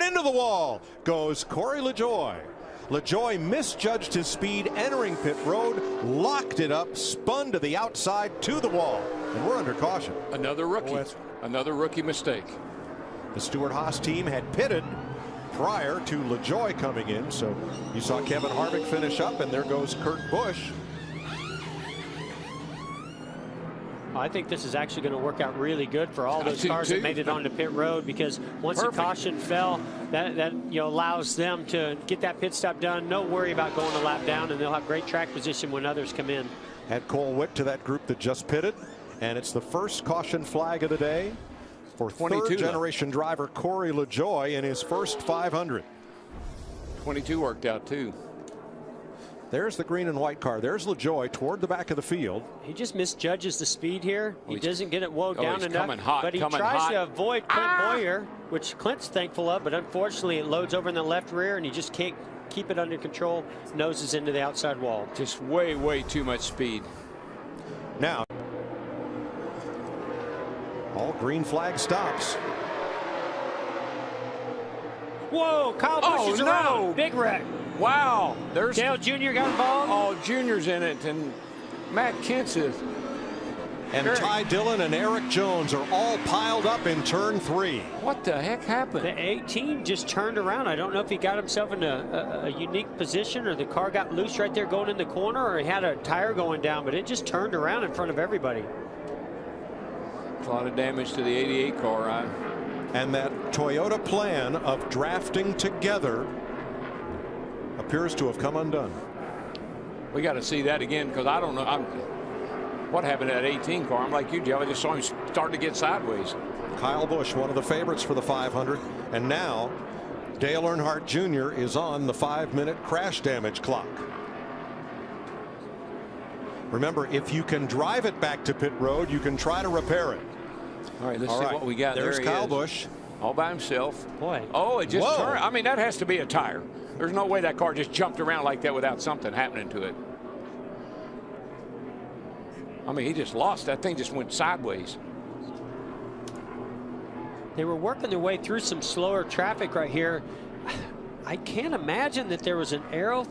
into the wall goes Corey LaJoie. LaJoie misjudged his speed entering pit road, locked it up, spun to the outside to the wall, and we're under caution. Another rookie. Another rookie mistake. The Stewart-Haas team had pitted prior to LaJoie coming in, so you saw Kevin Harvick finish up, and there goes Kurt Busch. I think this is actually going to work out really good for all those cars that made it onto pit road, because once the caution fell, that allows them to get that pit stop done. No worry about going a lap down, and they'll have great track position when others come in. Add Cole Witt to that group that just pitted, and it's the first caution flag of the day for third-generation driver Corey LaJoie in his first 500. 22 worked out too. There's the green and white car. There's LaJoie toward the back of the field. He just misjudges the speed here. He doesn't get it wound down enough. But he tries to avoid Clint Boyer, which Clint's thankful of, but unfortunately it loads over in the left rear and he just can't keep it under control. Noses into the outside wall. Just way too much speed. Now, all green flag stops. Whoa, Kyle Busch is around. Big wreck. Wow. There's Dale Jr. got involved. Oh, Jr.'s in it, and Matt Kenseth. And Ty Dillon and Eric Jones are all piled up in turn 3. What the heck happened? The 18 just turned around. I don't know if he got himself in a unique position, or the car got loose right there going in the corner, or he had a tire going down, but it just turned around in front of everybody. A lot of damage to the 88 car. And that Toyota plan of drafting together appears to have come undone. We got to see that again, because I don't know what happened to that 18 car. I'm like you, Jeff. I just saw him start to get sideways. Kyle Busch, one of the favorites for the 500, and now Dale Earnhardt Jr. is on the 5-minute crash damage clock. Remember, if you can drive it back to pit road, you can try to repair it. All right, let's see what we got. There's Kyle Busch. All by himself. Boy. Oh, it just turned. I mean, that has to be a tire. There's no way that car just jumped around like that without something happening to it. I mean, he just lost. That thing just went sideways. They were working their way through some slower traffic right here. I can't imagine that there was an aero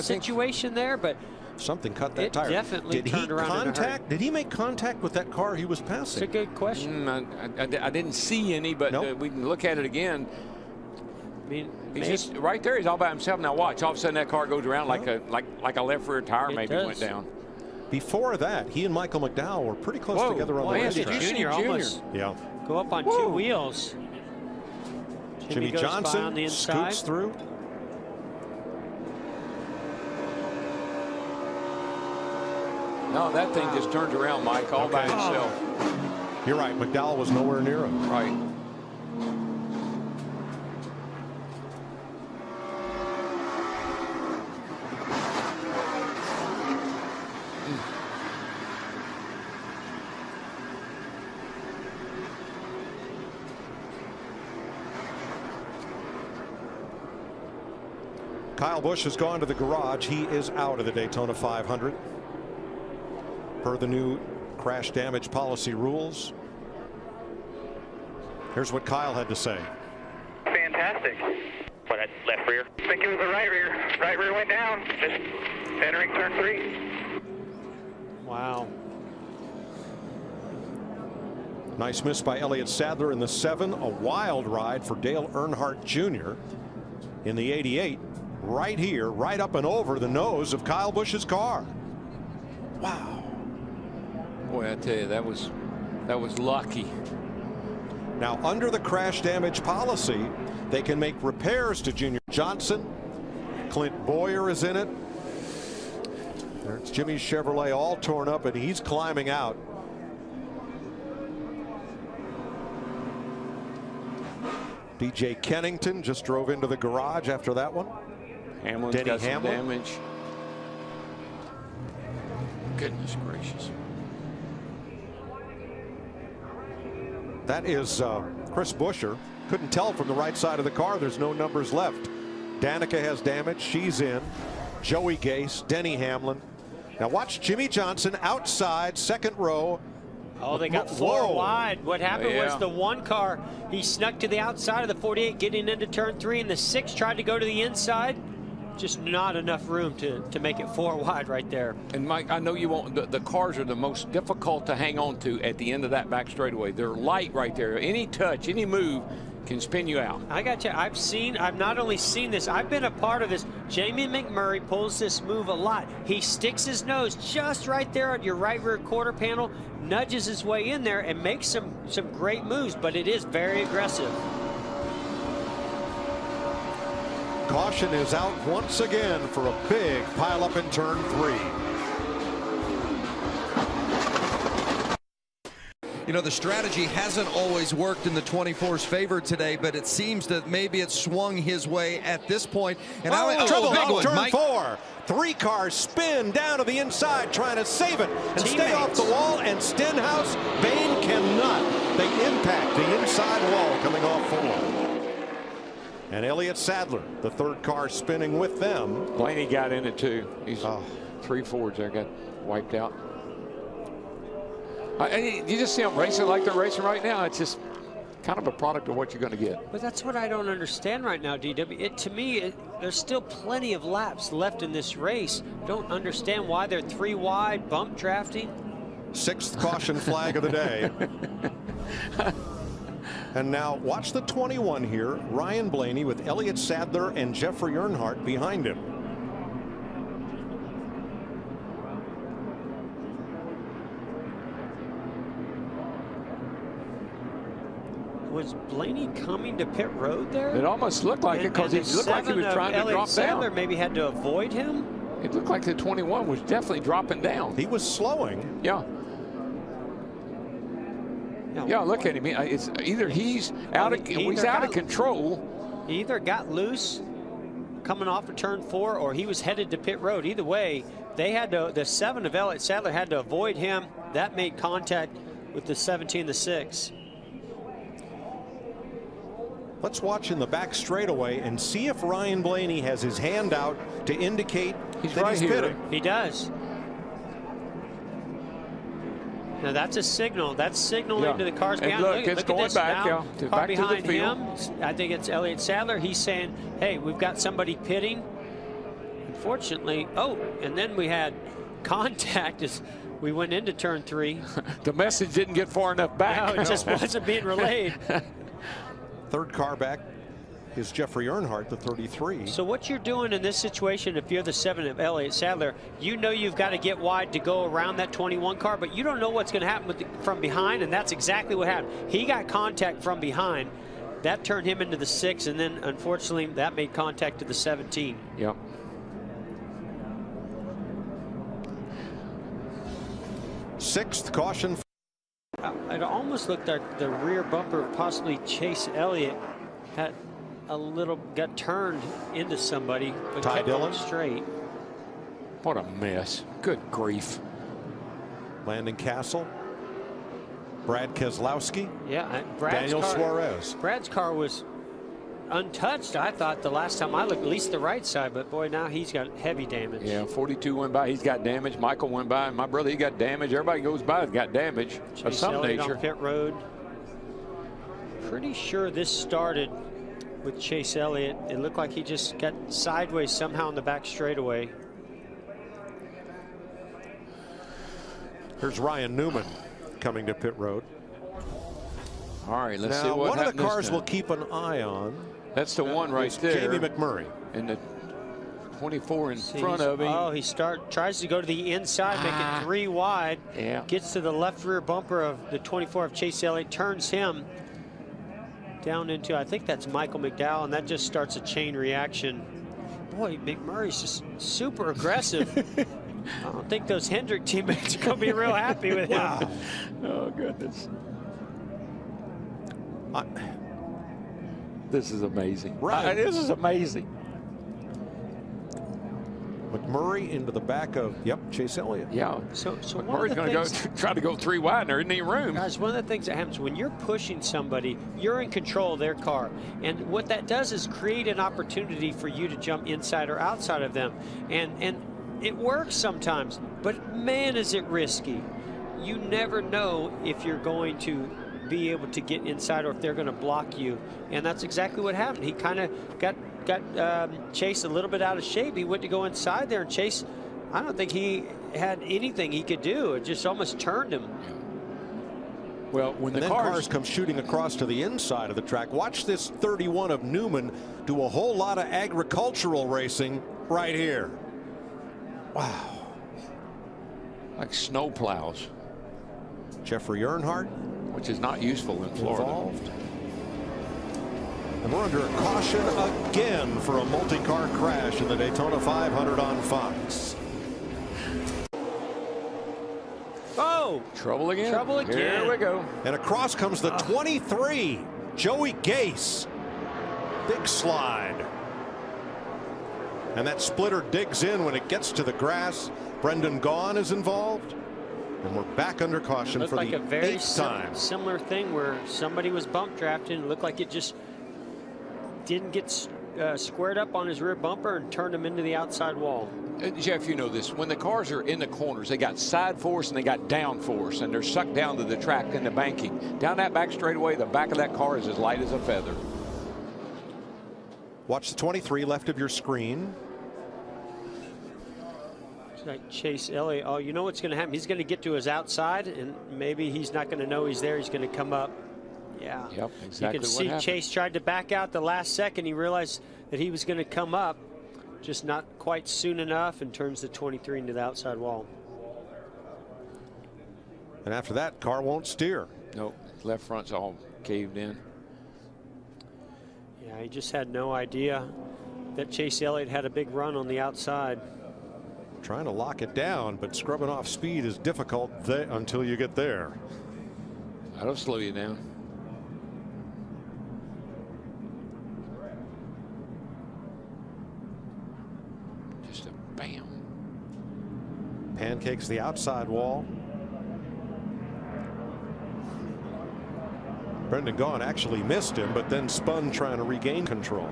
situation there, but something cut that tire. Definitely turned around. Did he make contact with that car he was passing? It's a good question. I didn't see any, but we can look at it again. I mean, he's just right there. He's all by himself. Now watch. All of a sudden, that car goes around like a left rear tire maybe went down. Before that, he and Michael McDowell were pretty close together on the racetrack. Junior almost go up on 2 wheels. Jimmy Johnson on the inside. Scoots through. No, that thing just turned around, Mike, all by himself. You're right. McDowell was nowhere near him. Right. Kyle Busch has gone to the garage. He is out of the Daytona 500 per the new crash damage policy rules. Here's what Kyle had to say. Fantastic. For that left rear. I think it was the right rear. Right rear went down. Just entering turn 3. Wow. Nice miss by Elliott Sadler in the 7. A wild ride for Dale Earnhardt Jr. in the 88. Right here, right up and over the nose of Kyle Busch's car. Wow. Boy, I tell you, that was lucky. Now, under the crash damage policy, they can make repairs to Junior Johnson. Clint Boyer is in it. There's Jimmy's Chevrolet all torn up, and he's climbing out. DJ Kennington just drove into the garage after that one. Hamlin's got some damage. Goodness gracious. That is Chris Buescher. Couldn't tell from the right side of the car. There's no numbers left. Danica has damage. She's in. Joey Gase, Denny Hamlin. Now watch Jimmy Johnson outside, second row. Oh, they got four wide. What happened was the one car, he snuck to the outside of the 48 getting into turn 3, and the 6 tried to go to the inside. Just not enough room to make it 4 wide right there. And Mike, I know you won't, the cars are the most difficult to hang on to at the end of that back straightaway. They're light right there. Any touch, any move can spin you out. I got you. I've not only seen this, I've been a part of this. Jamie McMurray pulls this move a lot. He sticks his nose just right there on your right rear quarter panel, nudges his way in there, and makes some great moves, but it is very aggressive. Caution is out once again for a big pileup in turn 3. You know, the strategy hasn't always worked in the 24's favor today, but it seems that maybe it's swung his way at this point. And trouble big one, turn Mike. 4. 3 cars spin down to the inside, trying to save it and stay off the wall. And Stenhouse, Bain cannot. They impact the inside wall coming off 4. And Elliott Sadler, the 3rd car spinning with them. Blaney got in it too. He's 3 Fords there, got wiped out. You just see them racing like they're racing right now. It's just kind of a product of what you're going to get. But that's what I don't understand right now, DW. To me, there's still plenty of laps left in this race. Don't understand why they're 3 wide, bump drafting. 6th caution flag of the day. And now watch the 21 here. Ryan Blaney with Elliott Sadler and Jeffrey Earnhardt behind him. Was Blaney coming to pit road there? It almost looked like it because he looked like he was trying to drop Sadler down. Maybe had to avoid him. It looked like the 21 was definitely dropping down. He was slowing. Yeah. Yeah, look at him. It's either he's out of control. He either got loose coming off of turn 4, or he was headed to pit road. Either way, they had to. The 7 of Elliott Sadler had to avoid him. That made contact with the 17, the 6. Let's watch in the back straightaway and see if Ryan Blaney has his hand out to indicate that he's pitting. He does. Now that's a signal. That's signaling to the cars behind. Look, it's going back, car back behind to the field. him. I think it's Elliott Sadler. He's saying, "Hey, we've got somebody pitting." Unfortunately, and then we had contact as we went into turn 3. The message didn't get far enough back. No, it just wasn't being relayed. 3rd car back is Jeffrey Earnhardt, the 33. So what you're doing in this situation, if you're the 7 of Elliott Sadler, you know you've got to get wide to go around that 21 car, but you don't know what's going to happen from behind, and that's exactly what happened. He got contact from behind. That turned him into the 6, and then, unfortunately, that made contact to the 17. Yep. Sixth caution. It almost looked like the rear bumper, possibly Chase Elliott, had got turned into somebody, but Ty kept Dillon straight. What a mess. Good grief. Landon Castle, Brad Keselowski, Daniel Suarez. Brad's car was untouched, I thought, the last time I looked, at least the right side, but boy, now he's got heavy damage. Yeah, 42 went by, he's got damage. Michael went by, and my brother, he got damage. Everybody goes by has got damage of some nature. On pit road. Pretty sure this started with Chase Elliott. It looked like he just got sideways somehow in the back straightaway. Here's Ryan Newman coming to pit road. All right, let's now, see what one of the cars we'll keep an eye on. That's the one right there. Jamie McMurray. And the 24 in front of him. Oh, he tries to go to the inside, make it 3 wide. Yeah. Gets to the left rear bumper of the 24 of Chase Elliott, turns him down into, I think that's Michael McDowell, and that just starts a chain reaction. Boy, McMurray's just super aggressive. I don't think those Hendrick teammates are going to be real happy with him. Oh, goodness. This is amazing. Right. This is amazing. McMurray into the back of, Chase Elliott. Yeah. So McMurray's going to try to go 3 wide, and there isn't any room. Guys, one of the things that happens when you're pushing somebody, you're in control of their car. And what that does is create an opportunity for you to jump inside or outside of them. And it works sometimes, but man, is it risky. you never know if you're going to be able to get inside or if they're going to block you. And that's exactly what happened. He kind of got Chase a little bit out of shape. He went to go inside there, and Chase, I don't think he had anything he could do. It just almost turned him. Well, when the cars come shooting across to the inside of the track, watch this 31 of Newman do a whole lot of agricultural racing right here. Wow. Like snow plows. Jeffrey Earnhardt, which is not useful in Florida. Involved. And we're under a caution again for a multi-car crash in the Daytona 500 on Fox. Oh, trouble again. Trouble again. Here we go. And across comes the 23, Joey Gase. Big slide. And that splitter digs in when it gets to the grass. Brendan Gaughan is involved. And we're back under caution for like the a very 8th time. Similar thing where somebody was bump drafted and looked like it just didn't get squared up on his rear bumper and turned him into the outside wall. Jeff, you know this. When the cars are in the corners, they got side force and they got down force, and they're sucked down to the track in the banking. Down that back straightaway, the back of that car is as light as a feather. Watch the 23 left of your screen. It's like Chase Elliott. Oh, you know what's going to happen? He's going to get to his outside, and maybe he's not going to know he's there. He's going to come up. Yeah. Yep, exactly. You can see happened. Chase tried to back out the last second. He realized that he was going to come up, just not quite soon enough, and turns the 23 into the outside wall. And after that, car won't steer. Nope, left front's all caved in. Yeah, he just had no idea that Chase Elliott had a big run on the outside. Trying to lock it down, but scrubbing off speed is difficult until you get there. That'll slow you down. Just a bam. Pancakes the outside wall. Brendan Gaughan actually missed him, but then spun trying to regain control.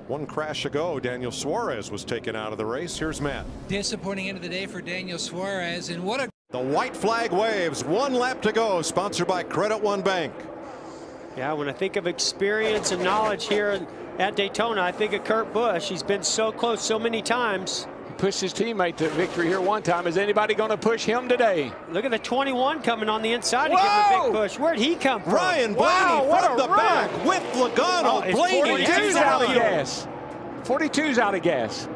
One crash ago, Daniel Suarez was taken out of the race. Here's Matt. Disappointing end of the day for Daniel Suarez, and what a... The white flag waves. 1 lap to go. Sponsored by Credit One Bank. Yeah, when I think of experience and knowledge here at Daytona, I think of Kurt Busch. He's been so close so many times. He pushed his teammate to victory here one time. Is anybody going to push him today? Look at the 21 coming on the inside to give him a big push. Where'd he come from? Ryan Blaney from the back with Logano. Blaney 42's out of gas. 42's out of gas.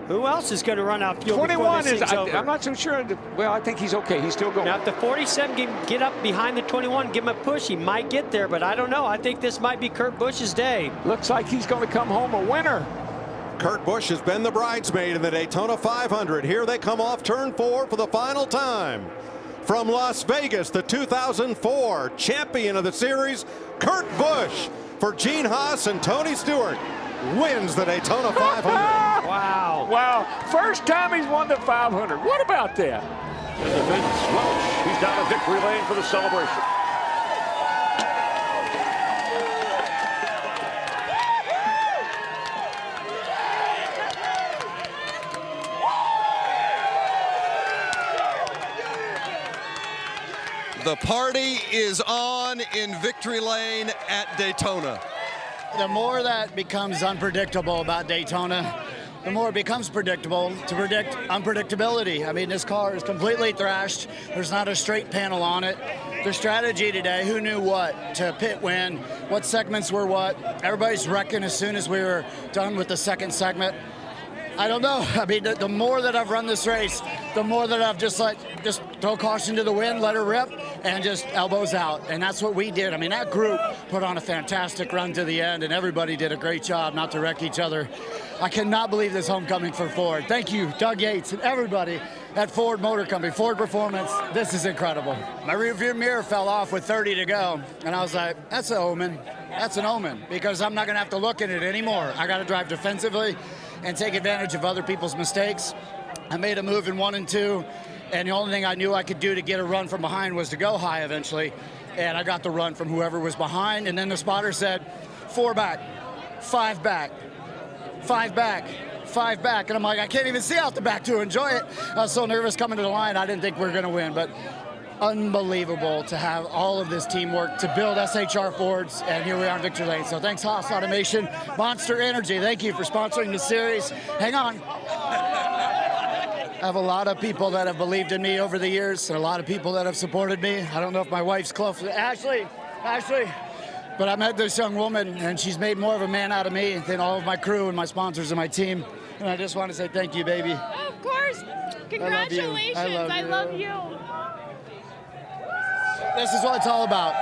Who else is going to run out fuel? 21 is, I'm not so sure. Well, I think he's okay. He's still going. Now, if the 47 can get up behind the 21, give him a push, he might get there, but I don't know. I think this might be Kurt Busch's day. Looks like he's going to come home a winner. Kurt Busch has been the bridesmaid in the Daytona 500. Here they come off turn 4 for the final time. From Las Vegas, the 2004 champion of the series, Kurt Busch, for Gene Haas and Tony Stewart, wins the Daytona 500. Wow. Wow. First time he's won the 500. What about that? And Vince Welch, he's down a victory lane for the celebration. The party is on in victory lane at Daytona. The more that becomes unpredictable about Daytona, the more it becomes predictable to predict unpredictability. I mean, this car is completely thrashed. There's not a straight panel on it. The strategy today, who knew what to pit when, what segments were what. Everybody's wrecking as soon as we were done with the second segment. I don't know. I mean, the more that I've run this race, the more that I've just throw caution to the wind, let her rip, and just elbows out. And that's what we did. I mean, that group put on a fantastic run to the end, and everybody did a great job not to wreck each other. I cannot believe this homecoming for Ford. Thank you, Doug Yates, and everybody at Ford Motor Company, Ford Performance. This is incredible. My rearview mirror fell off with 30 to go, and I was like, that's an omen. That's an omen, because I'm not going to have to look at it anymore. I got to drive defensively and take advantage of other people's mistakes. I made a move in 1 and 2, and the only thing I knew I could do to get a run from behind was to go high eventually, and I got the run from whoever was behind, and then the spotter said, 4 back, 5 back, 5 back. 5 back, and I'm like, I can't even see out the back to enjoy it. I was so nervous coming to the line. I didn't think we were going to win, but unbelievable to have all of this teamwork to build SHR Fords, and here we are in victory lane. So thanks, Haas Automation, Monster Energy. Thank you for sponsoring the series. Hang on. I have a lot of people that have believed in me over the years, and a lot of people that have supported me. I don't know if my wife's close. Ashley. But I met this young woman, and she's made more of a man out of me than all of my crew and my sponsors and my team. And I just want to say thank you, baby. Oh, of course. Congratulations. I love you. I love you. This is what it's all about.